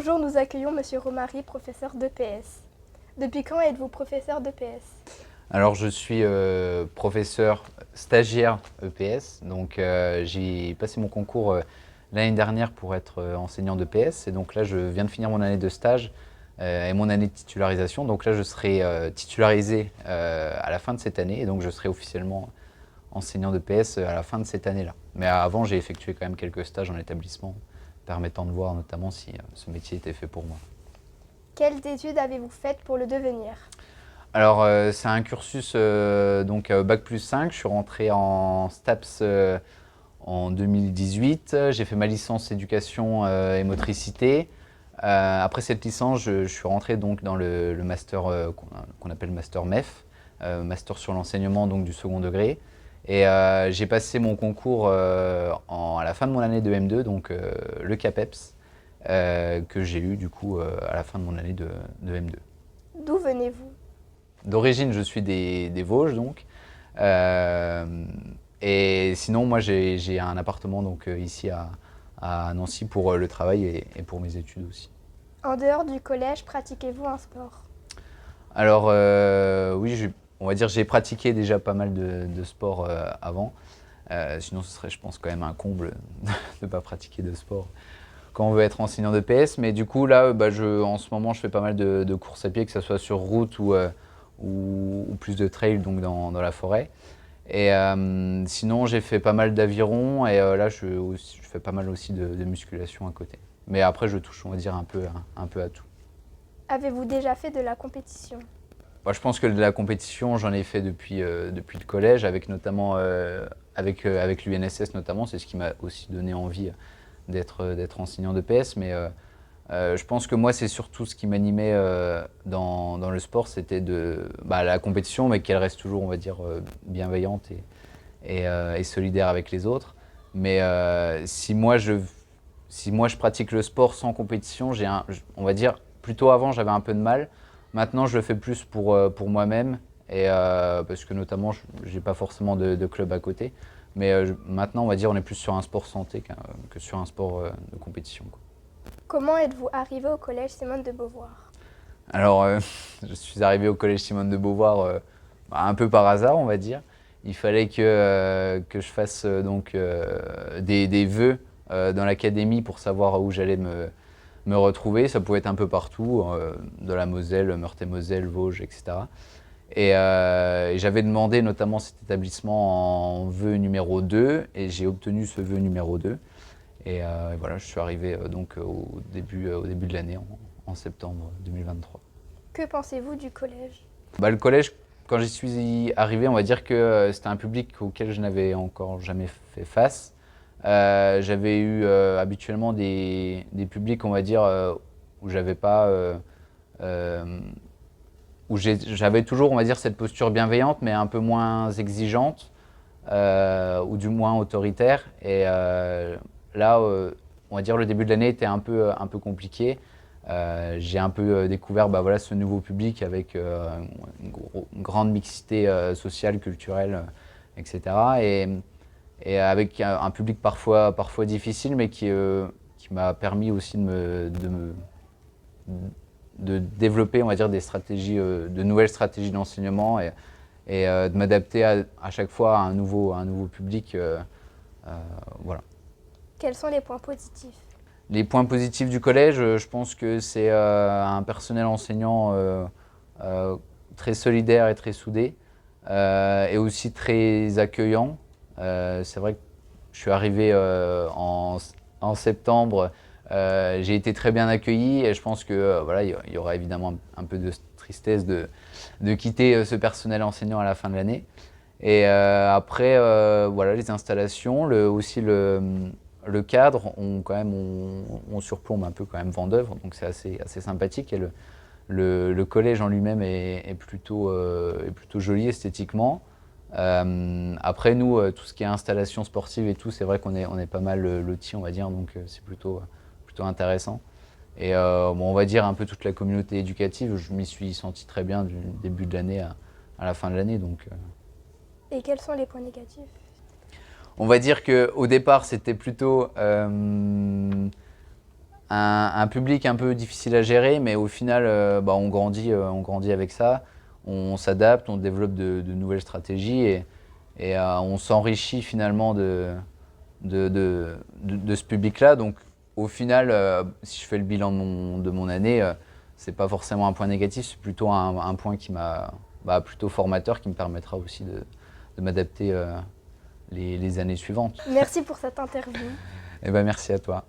Bonjour, nous accueillons Monsieur Romary, professeur d'EPS. Depuis quand êtes-vous professeur d'EPS? Alors je suis professeur stagiaire EPS, donc j'ai passé mon concours l'année dernière pour être enseignant d'EPS et donc là je viens de finir mon année de stage et mon année de titularisation, donc là je serai titularisé à la fin de cette année et donc je serai officiellement enseignant d'EPS à la fin de cette année-là. Mais avant j'ai effectué quand même quelques stages en établissement permettant de voir notamment si ce métier était fait pour moi. Quelles études avez-vous faites pour le devenir? Alors, c'est un cursus donc bac+5. Je suis rentré en STAPS en 2018. J'ai fait ma licence éducation et motricité. Après cette licence, je suis rentré donc dans le master qu'on appelle master MEF, master sur l'enseignement donc du second degré. Et j'ai passé mon concours à la fin de mon année de M2, donc le CAPEPS, que j'ai eu du coup à la fin de mon année de M2. D'où venez-vous? D'origine, je suis des Vosges, donc. Et sinon, moi, j'ai un appartement donc, ici à Nancy pour le travail et pour mes études aussi. En dehors du collège, pratiquez-vous un sport? Alors, oui, on va dire j'ai pratiqué déjà pas mal de sport avant. Sinon, ce serait, je pense, quand même un comble de ne pas pratiquer de sport quand on veut être enseignant de PS. Mais du coup, là, en ce moment, je fais pas mal de courses à pied, que ce soit sur route ou plus de trail, donc dans la forêt. Et sinon, j'ai fait pas mal d'aviron et là, je fais pas mal aussi de musculation à côté. Mais après, je touche, on va dire, un peu à tout. Avez-vous déjà fait de la compétition? Moi, je pense que de la compétition, j'en ai fait depuis le collège, avec notamment avec l'UNSS notamment. C'est ce qui m'a aussi donné envie d'être enseignant de PS. Mais je pense que moi, c'est surtout ce qui m'animait dans le sport, c'était la compétition, mais qu'elle reste toujours, on va dire, bienveillante et solidaire avec les autres. Mais si moi je pratique le sport sans compétition, on va dire, plutôt avant j'avais un peu de mal. Maintenant je le fais plus pour moi-même, et parce que notamment j'ai pas forcément de club à côté. Mais maintenant on va dire on est plus sur un sport santé que sur un sport de compétition, quoi. Comment êtes-vous arrivé au collège Simone de Beauvoir? Alors, je suis arrivé au collège Simone de Beauvoir un peu par hasard, on va dire. Il fallait que je fasse des vœux dans l'académie pour savoir où j'allais me retrouver. Ça pouvait être un peu partout, de la Moselle, Meurthe-et-Moselle, Vosges, etc. Et j'avais demandé notamment cet établissement en vœu numéro 2 et j'ai obtenu ce vœu numéro 2. Et voilà, je suis arrivé donc au début de l'année, en septembre 2023. Que pensez-vous du collège? Le collège, quand j'y suis arrivé, on va dire que c'était un public auquel je n'avais encore jamais fait face. J'avais eu habituellement des publics, on va dire, où j'avais pas, euh, où j'avais toujours, on va dire, cette posture bienveillante, mais un peu moins exigeante, ou du moins autoritaire. Et là, on va dire, le début de l'année était un peu compliqué. J'ai un peu découvert voilà, ce nouveau public avec une grande mixité sociale, culturelle, etc. Et avec un public parfois difficile, mais qui m'a permis aussi de développer, on va dire, des stratégies, de nouvelles stratégies d'enseignement et de m'adapter à chaque fois à un nouveau public. Voilà. Quels sont les points positifs? Les points positifs du collège, je pense que c'est un personnel enseignant très solidaire et très soudé, et aussi très accueillant. C'est vrai que je suis arrivé en septembre, j'ai été très bien accueilli et je pense que voilà, il y aura évidemment un peu de tristesse de quitter ce personnel enseignant à la fin de l'année. Et après, voilà, les installations, aussi le cadre, on surplombe un peu quand même Vendeuvre, donc c'est assez sympathique. Et le collège en lui-même est plutôt joli esthétiquement. Après, nous, tout ce qui est installation sportive et tout, c'est vrai on est pas mal lotis, on va dire, donc c'est plutôt intéressant. Et on va dire un peu toute la communauté éducative, je m'y suis senti très bien du début de l'année à la fin de l'année. Donc, Et quels sont les points négatifs? on va dire qu'au départ, c'était plutôt un public un peu difficile à gérer, mais au final, on grandit avec ça. On s'adapte, on développe de nouvelles stratégies et on s'enrichit finalement de ce public-là. Donc au final, si je fais le bilan de mon année, c'est pas forcément un point négatif, c'est plutôt un point qui m'a plutôt formateur, qui me permettra aussi de m'adapter les années suivantes. Merci pour cette interview. Et ben merci à toi.